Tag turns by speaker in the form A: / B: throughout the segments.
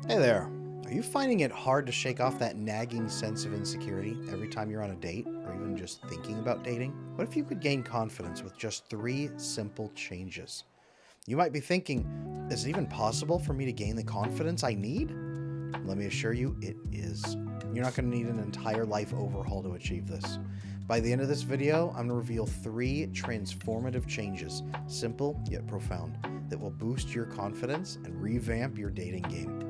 A: Hey there. Are you finding it hard to shake off that nagging sense of insecurity every time you're on a date or even just thinking about dating? What if you could gain confidence with just 3 simple changes? You might be thinking, is it even possible for me to gain the confidence I need? Let me assure you, it is. You're not going to need an entire life overhaul to achieve this. By the end of this video, I'm going to reveal 3 transformative changes, simple yet profound, that will boost your confidence and revamp your dating game.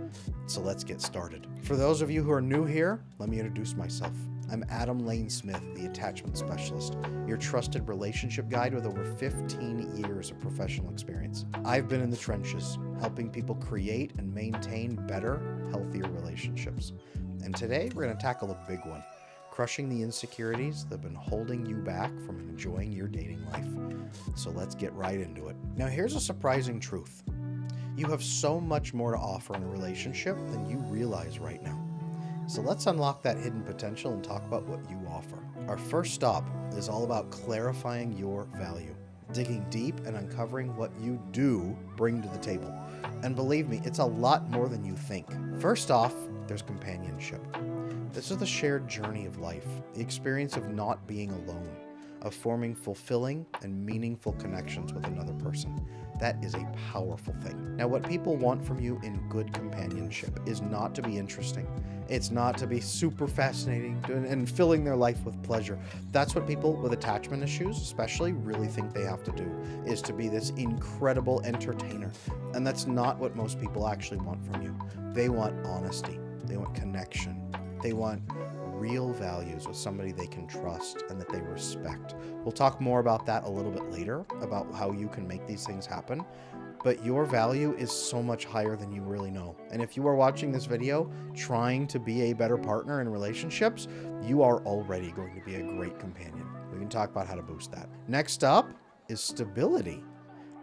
A: So let's get started. For those of you who are new here, let me introduce myself. I'm Adam Lane Smith, the attachment specialist, your trusted relationship guide with over 15 years of professional experience. I've been in the trenches, helping people create and maintain better, healthier relationships. And today we're going to tackle a big one, crushing the insecurities that have been holding you back from enjoying your dating life. So let's get right into it. Now here's a surprising truth. You have so much more to offer in a relationship than you realize right now. So let's unlock that hidden potential and talk about what you offer. Our first stop is all about clarifying your value, digging deep and uncovering what you do bring to the table. And believe me, it's a lot more than you think. First off, there's companionship. This is the shared journey of life, the experience of not being alone, of forming fulfilling and meaningful connections with another person. That is a powerful thing. Now, what people want from you in good companionship is not to be interesting. It's not to be super fascinating and filling their life with pleasure. That's what people with attachment issues especially really think they have to do, is to be this incredible entertainer. And that's not what most people actually want from you. They want honesty. They want connection. They want real values with somebody they can trust and that they respect. We'll talk more about that a little bit later, about how you can make these things happen. But your value is so much higher than you really know. And if you are watching this video trying to be a better partner in relationships, you are already going to be a great companion. We can talk about how to boost that. Next up is stability.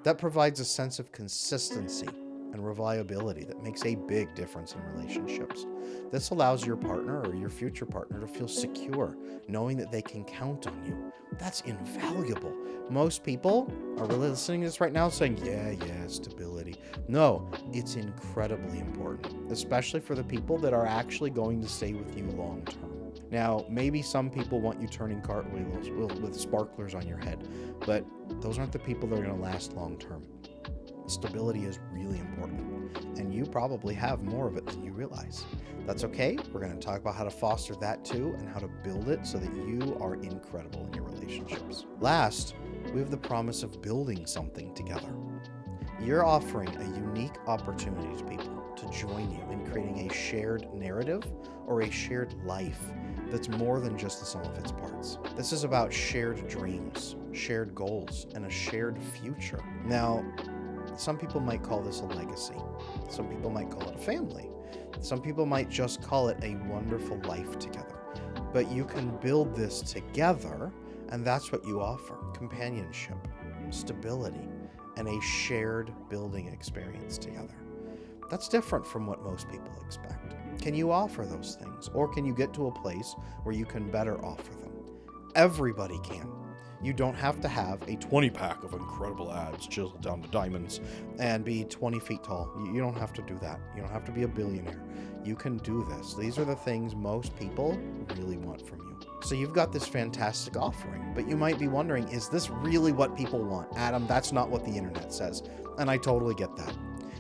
A: That provides a sense of consistency and reliability that makes a big difference in relationships. This allows your partner or your future partner to feel secure, knowing that they can count on you. That's invaluable. Most people are really listening to this right now saying, yeah, stability. No, it's incredibly important, especially for the people that are actually going to stay with you long term. Now, maybe some people want you turning cartwheels with sparklers on your head, but those aren't the people that are going to last long term. Stability is really important, and you probably have more of it than you realize. That's okay. We're going to talk about how to foster that too and how to build it so that you are incredible in your relationships. Last, we have the promise of building something together. You're offering a unique opportunity to people to join you in creating a shared narrative or a shared life that's more than just the sum of its parts. This is about shared dreams, shared goals, and a shared future. Now, some people might call this a legacy. Some people might call it a family. Some people might just call it a wonderful life together. But you can build this together, and that's what you offer: companionship, stability, and a shared building experience together. That's different from what most people expect. Can you offer those things, or can you get to a place where you can better offer them? Everybody can. You don't have to have a 20-pack of incredible abs chiseled down to diamonds and be 20 feet tall. You don't have to do that. You don't have to be a billionaire. You can do this. These are the things most people really want from you. So you've got this fantastic offering, but you might be wondering, is this really what people want? Adam, that's not what the internet says. And I totally get that.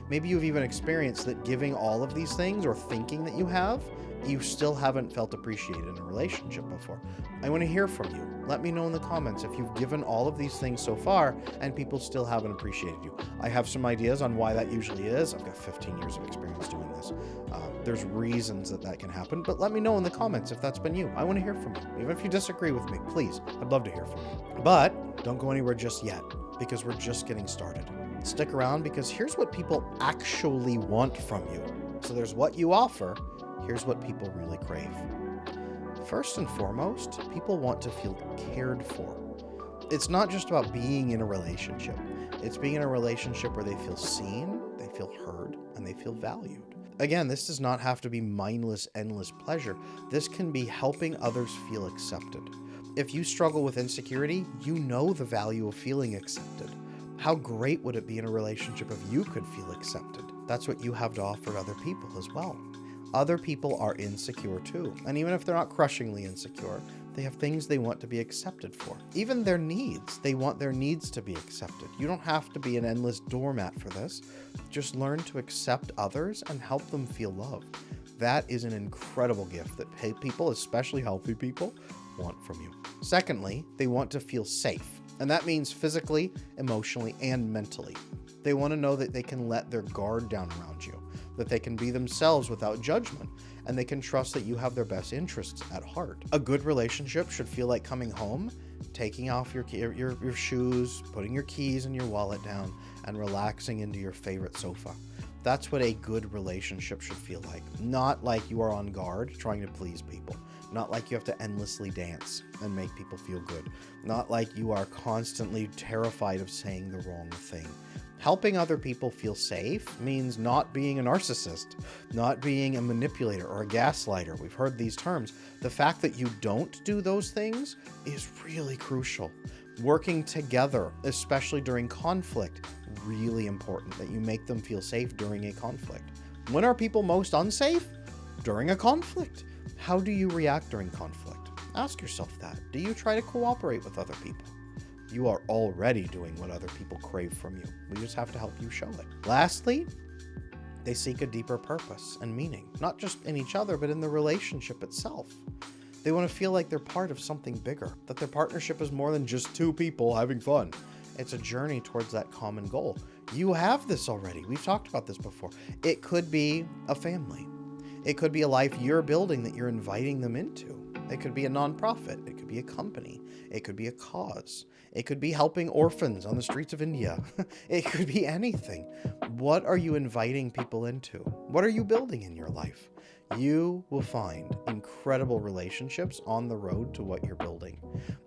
A: Maybe you've even experienced that giving all of these things, or thinking that you have, you still haven't felt appreciated in a relationship before. I want to hear from you. Let me know in the comments if you've given all of these things so far and people still haven't appreciated you. I have some ideas on why that usually is. I've got 15 years of experience doing this. There's reasons that can happen, but let me know in the comments if that's been you. I want to hear from you. Even if you disagree with me, please, I'd love to hear from you. But don't go anywhere just yet, because we're just getting started. Stick around, because here's what people actually want from you. So there's what you offer. Here's what people really crave. First and foremost, people want to feel cared for. It's not just about being in a relationship. It's being in a relationship where they feel seen, they feel heard, and they feel valued. Again, this does not have to be mindless, endless pleasure. This can be helping others feel accepted. If you struggle with insecurity, you know the value of feeling accepted. How great would it be in a relationship if you could feel accepted? That's what you have to offer other people as well. Other people are insecure too. And even if they're not crushingly insecure, they have things they want to be accepted for. Even their needs, they want their needs to be accepted. You don't have to be an endless doormat for this. Just learn to accept others and help them feel loved. That is an incredible gift that people, especially healthy people, want from you. Secondly, they want to feel safe. And that means physically, emotionally, and mentally. They want to know that they can let their guard down around you, that they can be themselves without judgment, and they can trust that you have their best interests at heart. A good relationship should feel like coming home, taking off your shoes, putting your keys and your wallet down, and relaxing into your favorite sofa. That's what a good relationship should feel like. Not like you are on guard trying to please people. Not like you have to endlessly dance and make people feel good. Not like you are constantly terrified of saying the wrong thing. Helping other people feel safe means not being a narcissist, not being a manipulator or a gaslighter. We've heard these terms. The fact that you don't do those things is really crucial. Working together, especially during conflict, really important that you make them feel safe during a conflict. When are people most unsafe? During a conflict. How do you react during conflict? Ask yourself that. Do you try to cooperate with other people? You are already doing what other people crave from you. We just have to help you show it. Lastly, they seek a deeper purpose and meaning, not just in each other, but in the relationship itself. They want to feel like they're part of something bigger, that their partnership is more than just two people having fun. It's a journey towards that common goal. You have this already. We've talked about this before. It could be a family. It could be a life you're building that you're inviting them into. It could be a nonprofit. It could be a company. It could be a cause. It could be helping orphans on the streets of India. It could be anything. What are you inviting people into? What are you building in your life? You will find incredible relationships on the road to what you're building.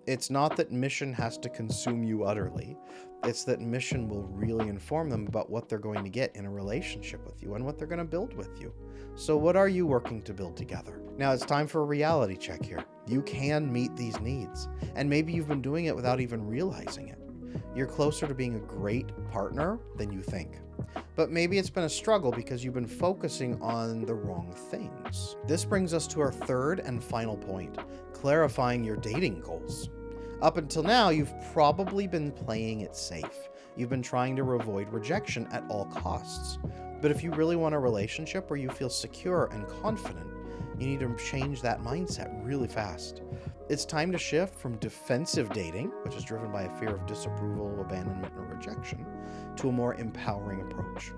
A: It's not that mission has to consume you utterly. It's that mission will really inform them about what they're going to get in a relationship with you and what they're going to build with you. So what are you working to build together? Now it's time for a reality check here. You can meet these needs, and maybe you've been doing it without even realizing it. You're closer to being a great partner than you think. But maybe it's been a struggle because you've been focusing on the wrong things. This brings us to our third and final point, clarifying your dating goals. Up until now, you've probably been playing it safe. You've been trying to avoid rejection at all costs. But if you really want a relationship where you feel secure and confident, you need to change that mindset really fast. It's time to shift from defensive dating, which is driven by a fear of disapproval, abandonment, or rejection, to a more empowering approach.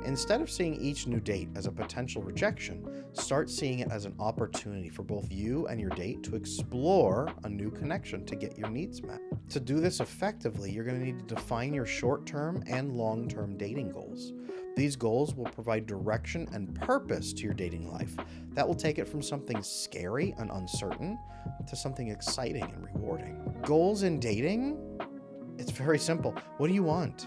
A: Instead of seeing each new date as a potential rejection, start seeing it as an opportunity for both you and your date to explore a new connection to get your needs met. To do this effectively, you're going to need to define your short-term and long-term dating goals. These goals will provide direction and purpose to your dating life. That will take it from something scary and uncertain to something exciting and rewarding. Goals in dating? It's very simple. What do you want?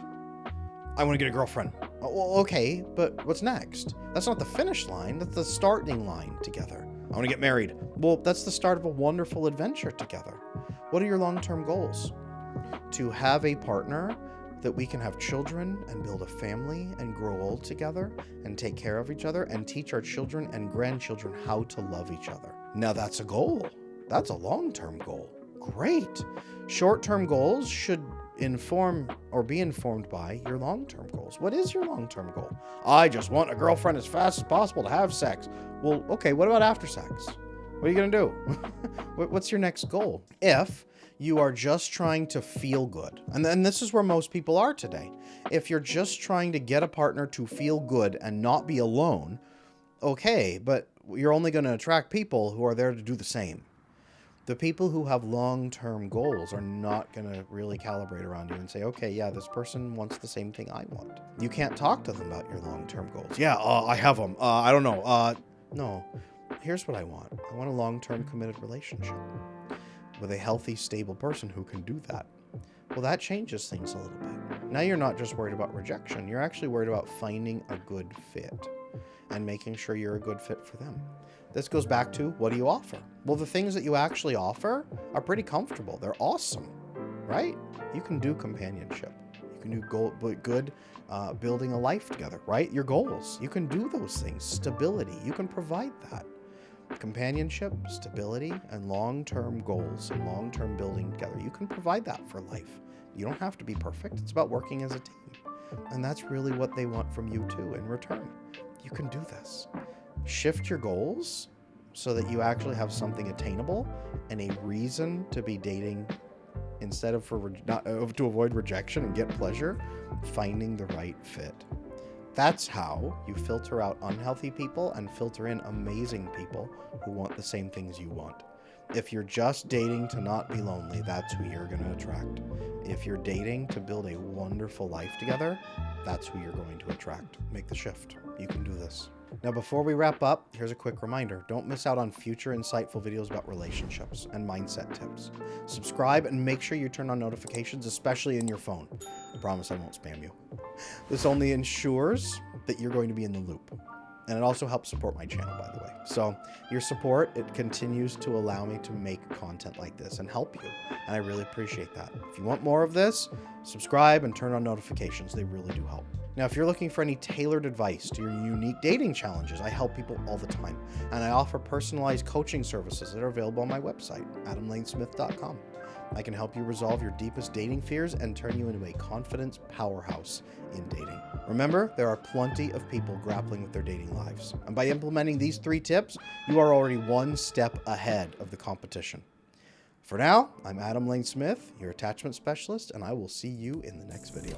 A: I want to get a girlfriend. Well, okay, but what's next? That's not the finish line. That's the starting line together. I want to get married. Well, that's the start of a wonderful adventure together. What are your long-term goals? To have a partner that we can have children and build a family and grow old together and take care of each other and teach our children and grandchildren how to love each other. Now that's a goal. That's a long-term goal. Great. Short-term goals should inform or be informed by your long-term goals. What is your long-term goal? I just want a girlfriend as fast as possible to have sex. Well, okay, what about after sex? What are you going to do? What's your next goal? If you are just trying to feel good, and then this is where most people are today. If you're just trying to get a partner to feel good and not be alone, okay, but you're only going to attract people who are there to do the same. The people who have long-term goals are not going to really calibrate around you and say, okay, yeah, this person wants the same thing I want. You can't talk to them about your long-term goals. Yeah, I have them. I don't know. No, here's what I want. I want a long-term committed relationship with a healthy, stable person who can do that. Well, that changes things a little bit. Now you're not just worried about rejection. You're actually worried about finding a good fit and making sure you're a good fit for them. This goes back to, what do you offer? Well, the things that you actually offer are pretty comfortable. They're awesome, right? You can do companionship. You can do good building a life together, right? Your goals, you can do those things. Stability, you can provide that. Companionship, stability, and long-term goals and long-term building together, you can provide that for life. You don't have to be perfect. It's about working as a team. And that's really what they want from you too in return. You can do this. Shift your goals so that you actually have something attainable and a reason to be dating instead of to avoid rejection and get pleasure, finding the right fit. That's how you filter out unhealthy people and filter in amazing people who want the same things you want. If you're just dating to not be lonely, that's who you're going to attract. If you're dating to build a wonderful life together, that's who you're going to attract. Make the shift. You can do this. Now, before we wrap up, here's a quick reminder. Don't miss out on future insightful videos about relationships and mindset tips. Subscribe and make sure you turn on notifications, especially in your phone. I promise I won't spam you. This only ensures that you're going to be in the loop. And it also helps support my channel, by the way. So your support, it continues to allow me to make content like this and help you. And I really appreciate that. If you want more of this, subscribe and turn on notifications. They really do help. Now, if you're looking for any tailored advice to your unique dating challenges, I help people all the time. And I offer personalized coaching services that are available on my website, adamlanesmith.com. I can help you resolve your deepest dating fears and turn you into a confidence powerhouse in dating. Remember, there are plenty of people grappling with their dating lives. And by implementing these 3 tips, you are already one step ahead of the competition. For now, I'm Adam Lane Smith, your attachment specialist, and I will see you in the next video.